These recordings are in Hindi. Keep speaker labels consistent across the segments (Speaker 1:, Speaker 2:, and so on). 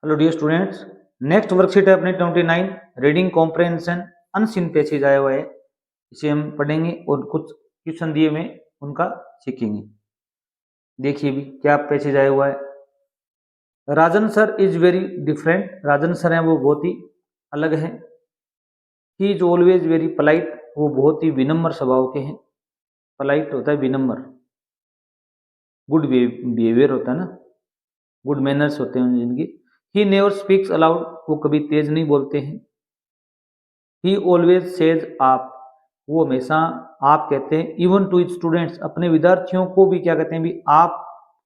Speaker 1: Hello dear students, next worksheet है अपने 29 रीडिंग कॉम्प्रहेंशन अनसीन पैसेज आया हुआ है। इसे हम पढ़ेंगे और कुछ क्वेश्चन दिए हुए उनका सीखेंगे। देखिए भी क्या पैसेज आया हुआ है। Rajan sir is very different. Rajan sir हैं वो बहुत ही अलग हैं। He is always very polite. वो बहुत ही विनम्र स्वभाव के हैं। पोलाइट होता है विनम्र। गुड बिहेवियर होता है ना, गुड मैनर्स होते हैं जिनकी। He never speaks allowed. वो कभी तेज नहीं बोलते हैं। ही ऑलवेज सेज आप। वो हमेशा आप कहते हैं। इवन टू स्टूडेंट्स, अपने विद्यार्थियों को भी क्या कहते हैं भी आप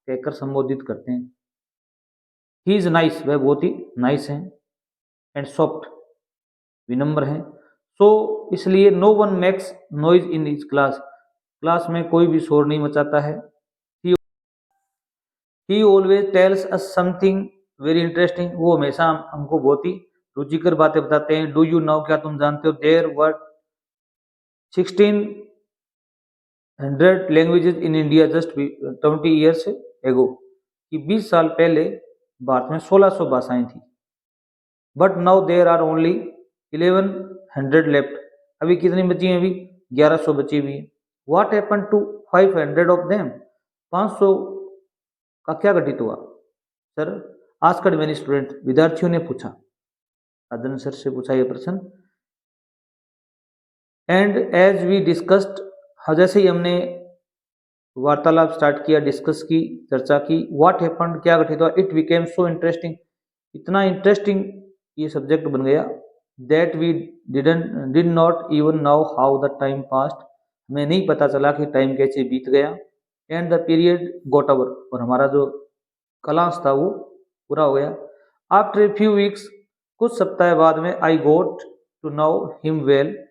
Speaker 1: कहकर संबोधित करते हैं। He is nice. वह बहुत ही नाइस है। एंड सॉफ्ट, विनम्र है। सो इसलिए no one makes noise in his class. Class में कोई भी शोर नहीं मचाता है। He always tells us something very interesting. वो हमेशा हमको बहुत ही रुचिकर बातें बताते हैं। डू यू नो, क्या तुम जानते हो, there were 1600 languages in India just 20 years ago. कि 20 साल पहले भारत में 1600 भाषाएं थी। But now there are only 1100 left. अभी कितनी बची हैं? अभी 1100 बची हुई है। What happen to 500 of them? 500 का क्या घटित हुआ सर? आस्क्ड मेनी स्टूडेंट, विद्यार्थियों ने पूछा। राजन सर से पूछा यह प्रश्न। एंड एज वी डिस्कस्ड, जैसे ही हमने वार्तालाप स्टार्ट किया, डिस्कस की, चर्चा की, व्हाट हैपेंड, क्या घटित हुआ, इट बिकेम सो इंटरेस्टिंग, इतना इंटरेस्टिंग ये सब्जेक्ट बन गया, that we did not even now how the time passed, हमें नहीं पता चला कि टाइम कैसे बीत गया। And the period got over, और हमारा जो क्लास था वो पूरा हो गया। आफ्टर ए फ्यू वीक्स, कुछ सप्ताह बाद में, I got to know him well,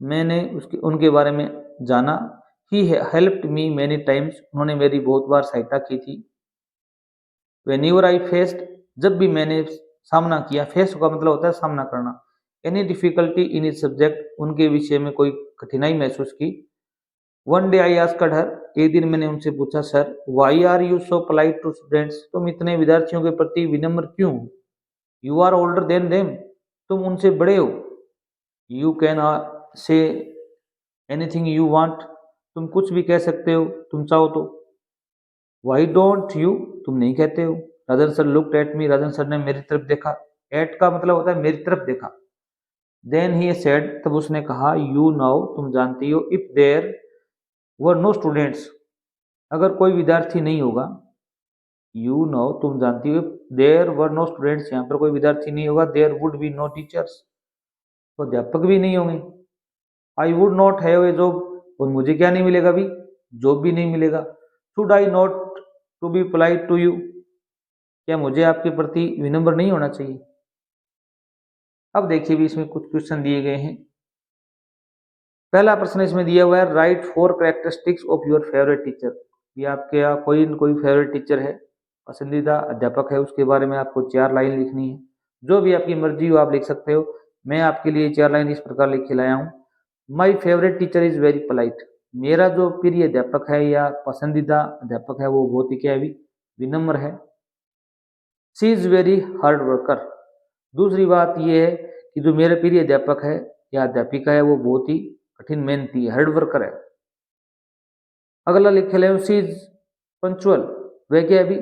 Speaker 1: मैंने उनके बारे में जाना। He helped me many times, उन्होंने मेरी बहुत बार सहायता की थी। व्हेनेवर आई फेस्ड, जब भी मैंने सामना किया, फेस का मतलब होता है सामना करना, any difficulty in is subject, उनके विषय में कोई कठिनाई महसूस की। One day I asked her, एक दिन मैंने उनसे पूछा, sir why are you so polite to students, तुम इतने विद्यार्थियों के प्रति विनम्र क्यों? You are older than them, तुम उनसे बड़े हो। You can say anything you want, तुम कुछ भी कह सकते हो तुम चाहो तो। वाई डोंट यू, तुम नहीं कहते हो। Rajan sir looked at me, Rajan sir ने मेरी तरफ देखा। एट का मतलब होता है मेरी तरफ देखा। देन ही सेड, तब उसने कहा, यू नो, तुम जानती हो, if there were no students, अगर कोई विद्यार्थी नहीं होगा, यू नो, तुम जानती हो, देयर वर नो स्टूडेंट्स, यहाँ पर कोई विद्यार्थी नहीं होगा, there would be no teachers, तो अध्यापक भी नहीं होंगे। I would not have a job, और मुझे क्या नहीं मिलेगा? अभी जॉब भी नहीं मिलेगा। Should I not to be polite to you, क्या मुझे आपके प्रति विनम्र नहीं होना चाहिए? अब देखिए भी इसमें कुछ क्वेश्चन दिए गए हैं। पहला प्रश्न इसमें दिया हुआ है, right 4 characteristics of your favourite teacher. ये आपके यहाँ कोई न कोई फेवरेट टीचर है, पसंदीदा अध्यापक है, उसके बारे में आपको 4 लाइन लिखनी है। जो भी आपकी मर्जी हो आप लिख सकते हो। मैं आपके लिए 4 लाइन इस प्रकार लिख के लाया हूँ। My favourite teacher is very polite, मेरा जो प्रिय अध्यापक है या पसंदीदा अध्यापक है वो बहुत ही क्या है, विनम्र है। She is very hard worker, दूसरी बात यह है कि जो मेरे प्रिय अध्यापक है या अध्यापिका है वो बहुत ही कठिन मेहनती है, हार्ड वर्कर है। अगला लिख ले, शी इज पंचुअल, वह क्या अभी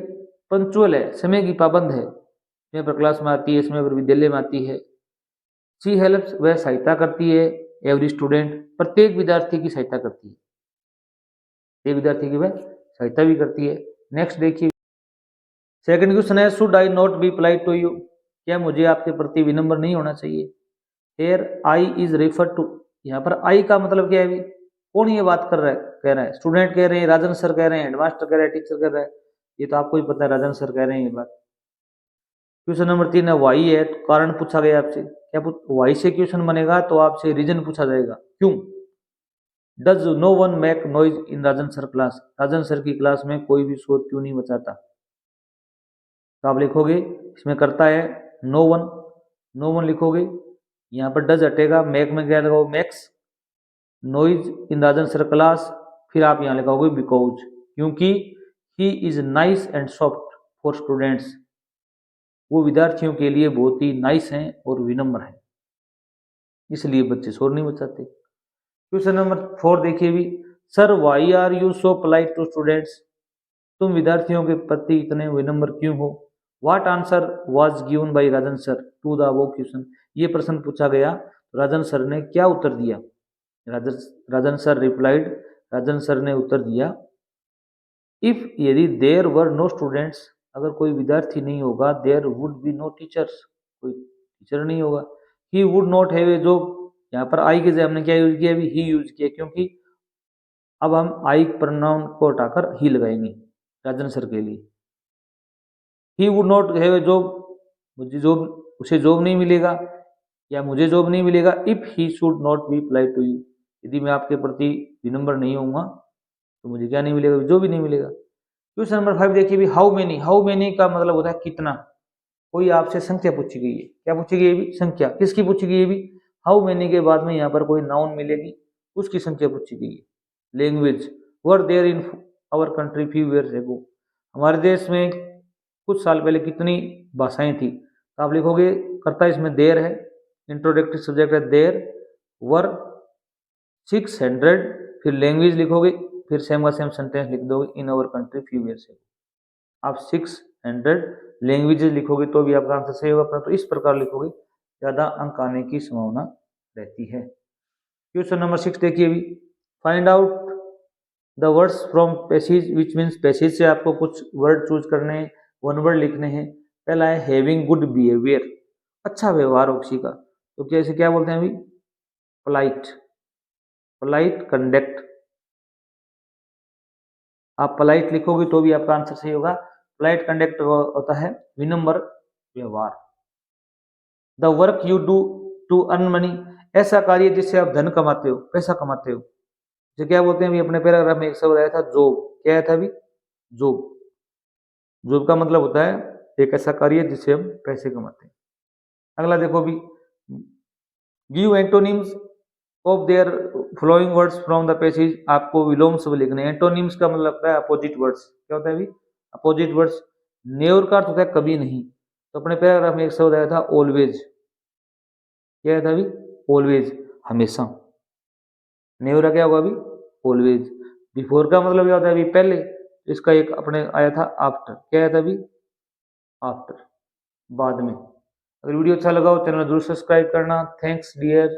Speaker 1: पंचुअल है, समय की पाबंद है, समय पर क्लास में आती है, समय पर विद्यालय में आती है। शी हेल्प्स, वह सहायता करती है, एवरी स्टूडेंट, प्रत्येक विद्यार्थी की सहायता करती है, एक विद्यार्थी की वह सहायता भी करती है। नेक्स्ट देखिए, सेकंड क्वेश्चन है, should I not be polite to you, क्या मुझे आपके प्रति विनम्र नहीं होना चाहिए? Here I is refer to, यहाँ पर आई का मतलब क्या है अभी? कौन ये बात कर रहा है? कह रहा है स्टूडेंट कह रहे हैं, राजन सर कह रहे हैं, हेडमास्टर कह रहे हैं, टीचर कह रहा है, ये तो आपको ही पता है, राजन सर कह रहे हैं ये बात। क्वेश्चन नंबर 3 है, वाई है, तो कारण पूछा गया आपसे, क्या वाई से क्वेश्चन बनेगा तो आपसे रीजन पूछा जाएगा, क्यों। Does no one make noise in Rajan sir class, Rajan sir की क्लास में कोई भी शोर क्यों नहीं मचाता? तो आप लिखोगे इसमें करता है नो वन, नो वन लिखोगे, यहाँ पर डज हटेगा, मैक में क्या लगाओ, max, noise in Rajan sir class, फिर आप यहाँ लिखोगे बिकॉज, क्योंकि ही is nice and soft for students, वो विद्यार्थियों के लिए बहुत ही नाइस हैं और विनम्र हैं, इसलिए बच्चे शोर नहीं मचाते। क्वेश्चन नंबर 4 देखिए भी, sir why are you so polite to students, तुम विद्यार्थियों के प्रति इतने विनम्र क्यों हो। What answer was given by Rajan sir to the above question, ये प्रश्न पूछा गया, राजन सर ने क्या उत्तर दिया। राजन सर रिप्लाइड, राजन सर ने उत्तर दिया, इफ यदि देयर वर नो स्टूडेंट्स, अगर कोई विद्यार्थी नहीं होगा, there would be no teachers, कोई टीचर नहीं होगा। He would not have a job, यहाँ पर आई के जगह हमने क्या यूज किया, अभी ही यूज किया, क्योंकि अब हम आई प्रोनाउन को हटाकर ही लगाएंगे राजन सर के लिए। He would not have a job, मुझे जॉब, उसे जॉब नहीं मिलेगा या मुझे जॉब नहीं मिलेगा, if he should not be apply to you, यदि मैं आपके प्रति विनम्र नहीं होऊंगा तो मुझे क्या नहीं मिलेगा, जो भी नहीं मिलेगा। क्वेश्चन नंबर 5 देखिए भी, हाउ मेनी का मतलब होता है कितना। कोई आपसे संख्या पूछी गई है, क्या पूछी गई है भी, संख्या, किसकी पूछी गई है भी, हाउ मेनी के बाद में यहाँ पर कोई नाउन मिलेगी, उसकी संख्या पूछी गई है। Language, were there in our country few years ago, हमारे देश में कुछ साल पहले कितनी भाषाएं थी, तो आप लिखोगे, करता इसमें देर है, इंट्रोडक्टरी सब्जेक्ट है देर, वर 600, फिर लैंग्वेज लिखोगे, फिर सेम का सेम सेंटेंस लिख दोगे, in our country few years ago. आप 600 लैंग्वेजेस लिखोगे तो भी आपका आंसर सही होगा, परंतु इस प्रकार लिखोगे ज्यादा अंक आने की संभावना रहती है। क्वेश्चन नंबर 6 देखिए भी, find out the words from passage, which means passage से आपको कुछ वर्ड चूज करने हैं, वन वर्ड लिखने हैं। पहला है हैविंग गुड बिहेवियर, अच्छा व्यवहार हो किसी का, तो कैसे क्या बोलते हैं अभी, पोलाइट, पोलाइट कंडक्ट। आप पोलाइट लिखोगे तो भी आपका आंसर सही होगा। पोलाइट कंडक्ट होता है विनम्र व्यवहार। The work you do to earn money, ऐसा कार्य जिससे आप धन कमाते हो, पैसा कमाते हो, जो क्या बोलते हैं अभी अपने पैराग्राफ में एक शब्द आया था जॉब, क्या आया था अभी, जॉब। जॉब का मतलब होता है एक ऐसा कार्य जिससे हम पैसे कमाते हैं। अगला देखो भी, give antonyms of their flowing words from the passage, आपको विलोम शब्द लिखने हैं। एंटोनिम्स का मतलब होता है अपोजिट वर्ड्स, क्या होता है अभी, अपोजिट वर्ड्स। नेवर का अर्थ होता है कभी नहीं, तो अपने पैराग्राफ में एक शब्द आया था ऑलवेज, क्या आया था अभी, ऑलवेज, हमेशा। नेवर क्या होगा अभी, ऑलवेज। बिफोर का मतलब क्या होता है अभी पहले, इसका एक अपने आया था आफ्टर, क्या आया था अभी, आफ्टर, बाद में। अगर वीडियो अच्छा लगा हो चैनल जरूर सब्सक्राइब करना। Thanks dear.